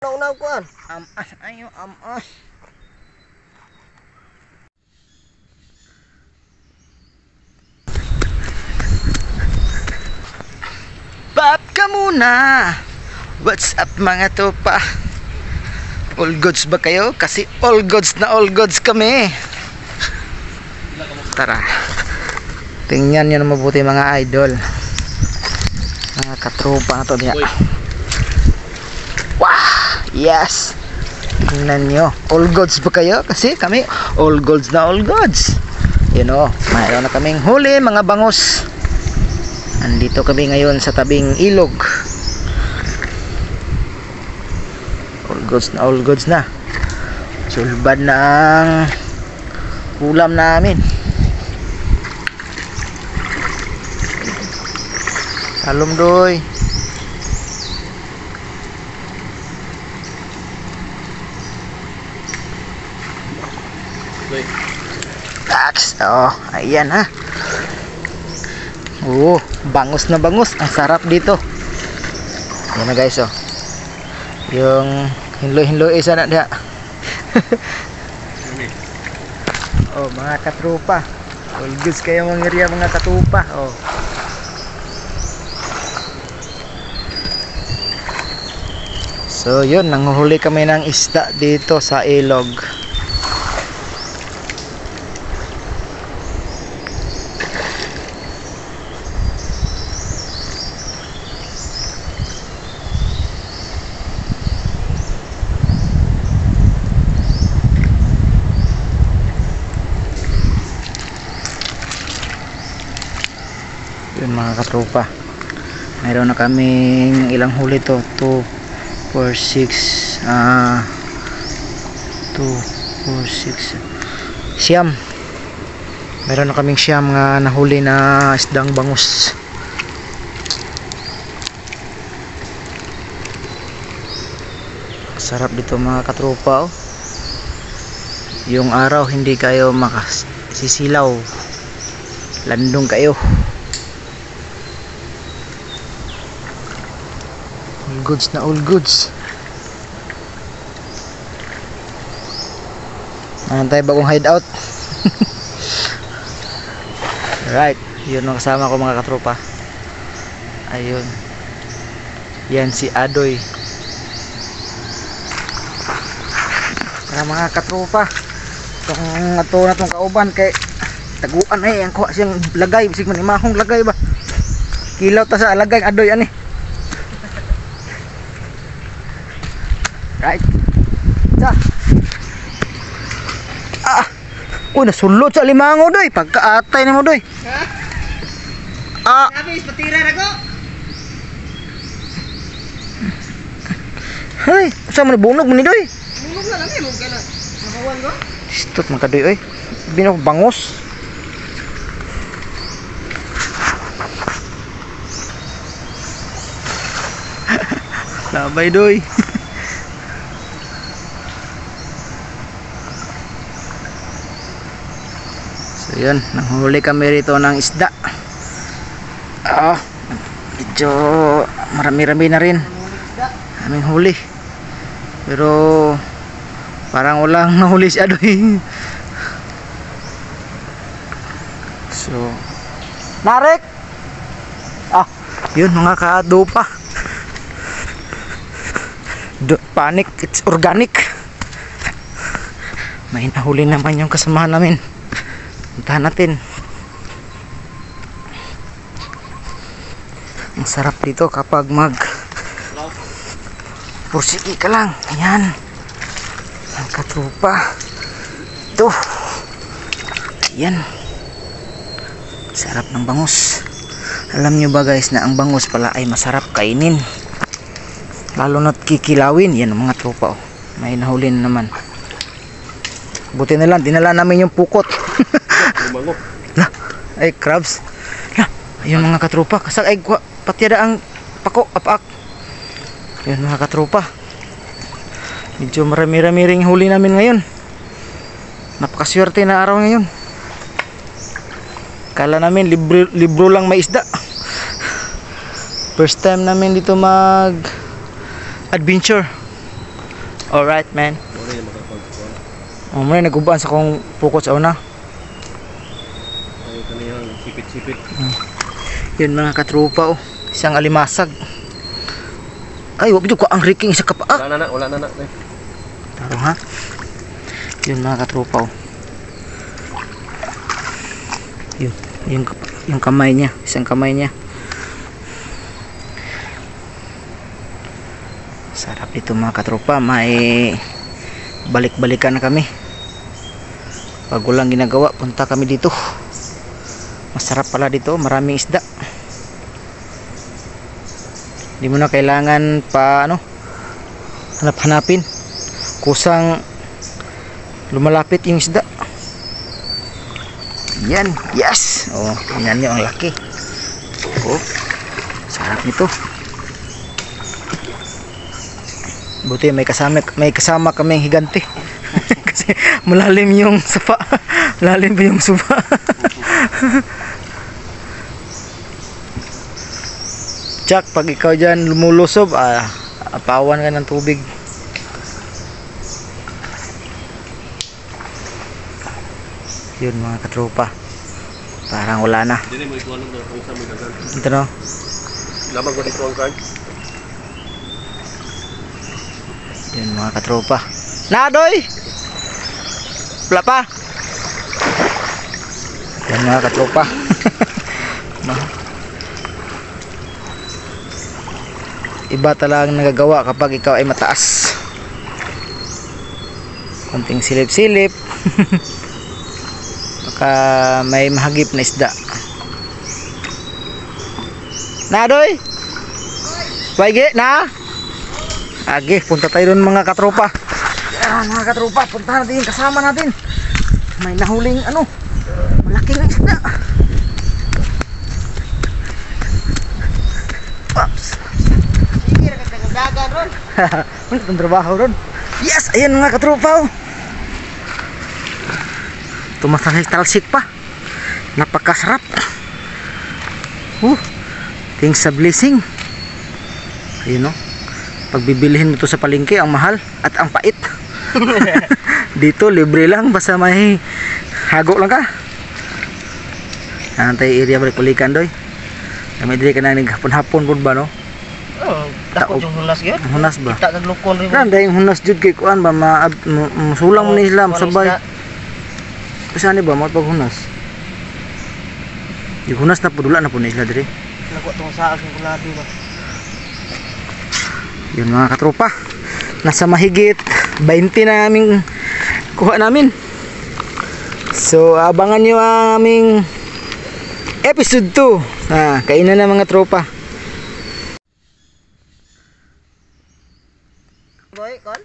Unaw kuan. Amas ayo amas. Bab ka muna. What's up mga topa? All goods ba kayo? Kasi all goods na all goods kami. Tara. Tingnan nyo na mabuti mga idol. Mga katropa na to niya. Wow! Yes! Tingnan nyo. All goods ba kayo? Kasi kami all goods na all goods. You know, mayroon na kaming huli mga bangus. Andito kami ngayon sa tabing ilog. All goods na. Sulbad na ang ulam namin. Salom doy. Tax. Oh, ayan ha. Oh, bangus na bangus. Ang sarap dito. Yan na guys oh. Yung hinloy-hinloy isa na dia. Oh, mga katropa. All goods kayo mga area mga katupa. Oh. So, yun, nanguhuli kami ng isda dito sa ilog. Yun mga katropa, mayroon na kaming ilang huli to, 2, 4, 6 2, 4, 6 siyam. Mayroon na kaming siyam nga nahuli na isdang bangus. Sarap dito mga katropa oh. Yung araw hindi kayo makasisilaw, landong kayo. All goods na all goods. Mayroon tayo bagong hideout. Right, yun ang kasama ko mga katropa. Ayun. Yan si Adoy. Mga katropa, itong ato na itong kauban kay taguan ay ang kuha siyang lagay, bisig man imahong lagay ba, kilaw ta sa lagay Adoy ani. Right. Sa. Nasulot sa limango doy. Pagkaatay ni mo doy. Ha? Nabis patira na ko. Hay, sa man bunog mo ni doy. Bunog na lang mo kana. Makawan ko. Istot man ka doy oy. Binog bangus. Labay doy. So yun, nanghuli kami rito ng isda. Medyo marami-rami na rin aming huli. Pero parang walang nahuli si Adoy. So Narek! Yun mga kadopa. Panic, it's organic. May nahuli naman yung kasamahan namin. Puntahan natin. Ang sarap dito kapag pursiki ka lang. Ayan. Ang katropa. Ito. Ayan. Sarap ng bangus. Alam nyo ba guys na ang bangus pala ay masarap kainin. Lalo na't kikilawin. Yan ang mga tropa oh. May nahuli na naman. Buti na lang, dinala namin yung pukot. Lah, ay crabs. Lah, ayun mga katropa, kasag ay patiada ang pako, apak. Ayun mga katropa. Medyo marami-rami ring huli namin ngayon. Napakaswerte na araw ngayon. Kala namin libro lang may isda. First time namin dito mag adventure. Alright, man. Wala yung makapagkuhan. Muna nagubaan sa kong pukot sa una. Ay, kaniyang sipit-sipit. Yun mga katropa oh. Isang alimasag. Ay, wag ko ang riking sa kapa. Ah! Wala na. Taro ha. Yun mga katropa oh. Yung kamay niya, isang kamay niya. Sarap ito mga katropa, may balik-balikan na kami. Pag walang ginagawa, punta kami dito. Masarap pala dito, maraming isda. Hindi mo na kailangan pa hanap-hanapin. Kusang lumalapit yung isda. Yan, yes. Oh, tingnan niyo ang laki. Oh, sarap nito. Buti may kasama kaming higante. Kasi malalim yung supa. Malalim pa yung supa. Jack, pag ikaw dyan lumulusob, apawan ka ng tubig. Yun mga katropa, parang wala na. Hindi mo ikuha nung kung saan may dagan. Ito no. Lamang ko dito ang card. Yun mga katropa. Nadoy! Wala pa. Yan mga katropa. Iba talagang nagagawa kapag ikaw ay mataas. Konting silip-silip. Baka may mahagip na isda. Nadoy! Waige na! Age, punta tayo dun mga katropa. Yan mga katropa, punta natin yung kasama natin. May nahuling malaking isda. Pops! Sige, nagdagan ron. Ano itong trabaho ron? Yes! Ayan mga katropa oh. Tumatalsik pa. Napakasarap. Thanks sa blessing. Ayun o. Pag bibilihin mo to sa palengke, ang mahal at ang pait. Dito libre lang, basta may hago lang ka. Antay area balik balikan doy. Kami diri ka nang hapon-hapon pud ba no? Oh, takot yung hunas gyud. Hunas ba? Kita kag lokol rin. Nan dayong hunas jud kay kuan ba masulang mo ni Islam sabay. Kasi ba mo paghunas? Yung hunas na pudula na po na isla diri. Nagwa tong saas ng kulado ba. Yun mga katropa. Nasa mahigit 20 na aming kuha namin. So abangan nyo ang aming episode 2. Kainan na mga tropa. Boy, call?